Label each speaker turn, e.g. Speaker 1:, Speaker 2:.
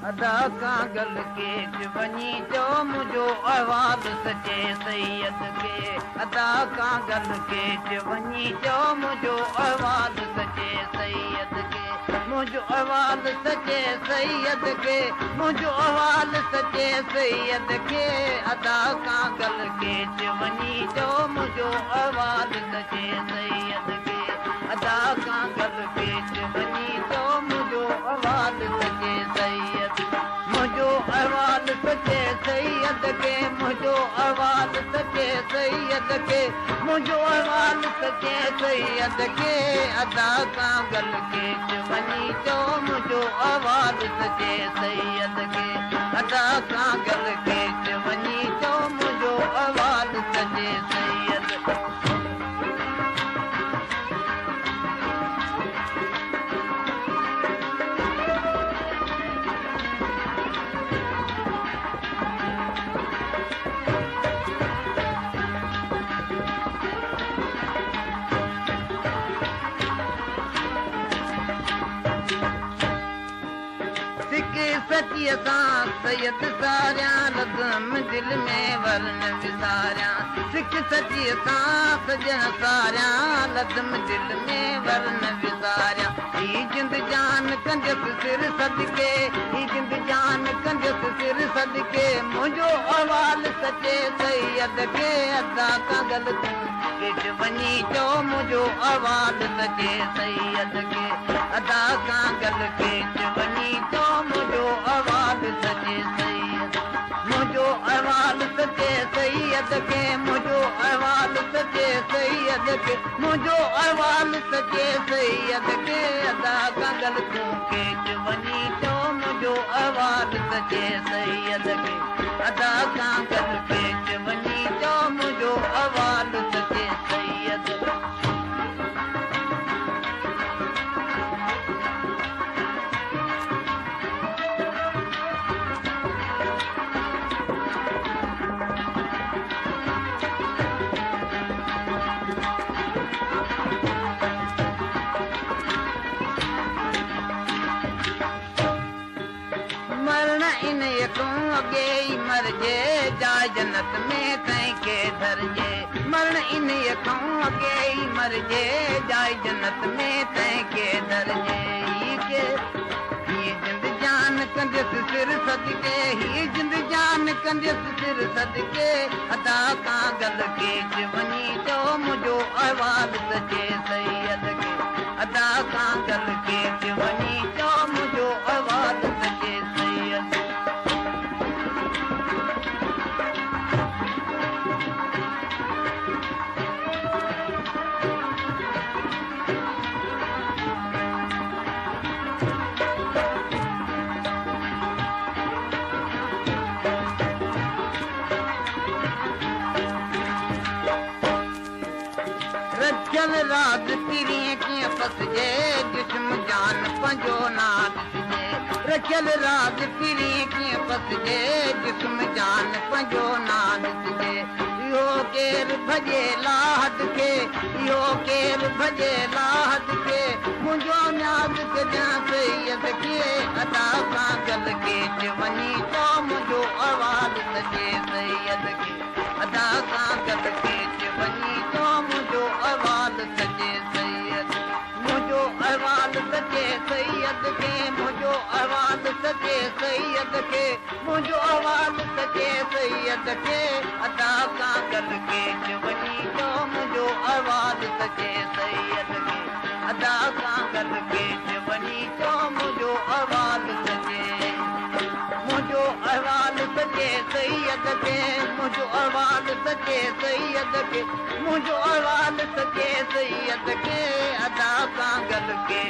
Speaker 1: अदा कागल के वनी जो मुझो आवाज सचे सैयद के अदा कागल के वनी जो मुझो आवाज सचे सैयद के मुझो आवाज सचे सैयद के मुझो आवाज सचे सैयद के अदा कागल के वनी जो मुझो आवाज सचे सैयद के अदा कागल के वनी जो मुझो आवाज सचे सैयद मुझो आवाज सचे सैयद के मुझो आवाज सचे सैयद के मुझो आवाज सचे सैयद के अदा कागल के वनी जो मुझो आवाज सचे सैयद के अदा कागल के वनी जो मुझो आवाज सचे सैयद सची असां सैयद सारिया लज़म दिल में वरन विसारिया सिख सची असां सजन सारिया लज़म दिल में वरन विसारिया ही जिंद जान कंजस सिर सदके ही जिंद जान कंजस सिर सदके मुझो अवाल सचे सैयद के अदा कागल के वनी जो मुझो अवाल सचे सैयद के अदा कागल के वनी जो मुझो आवाज सचे सैयद मुझो आवाज सचे सैयद के मुझो आवाज सचे सैयद के मुझो आवाज सचे सैयद के अदा कागल के वनी जो मुझो आवाज सचे सैयद के अदा कागल के वनी जो मुझो आवाज सचे सैयद मरजे जाए जन्नत में तैं के धरजे मरण इन अखों अगे मरजे जाए जन्नत में तैं के धरजे के ही जिंद जान कंजस सिर सदके ही जिंद जान कंजस सिर सदके अदा कागल के वनी जो मुझो आवाज सचे सैयद के अदा कागल के वनी जो मुझो आवाज सचे सैयद रखल राज तिरिए कीअं फसजे जिस्म जान पंजो नाद सिजे रखल राज तिरिए कीअं फसजे जिस्म जान पंजो नाद सिजे इहो केर भॼे लाहत के इहो केर भॼे लाहत के मुंहिंजो न्याज़ कजां सैयद के अदा कागल के वनी तो मुंहिंजो आवाज़ सचे सैयद के अदा कागल के वनी तो मुझो आवाज सचे सैयद मुझो आवाज सचे सैयद के मुझो आवाज सचे सैयद के मुझो आवाज सचे सैयद के अदा कागल के वनी तो मुझो आवाज सचे सैयद के अदा कागल के वनी तो मुझो आवाज सचे मुझो आवाज सचे सैयद के मुझो आवाज सचे सैयद के मुझो आवाज सचे सैयद के अदा कागल के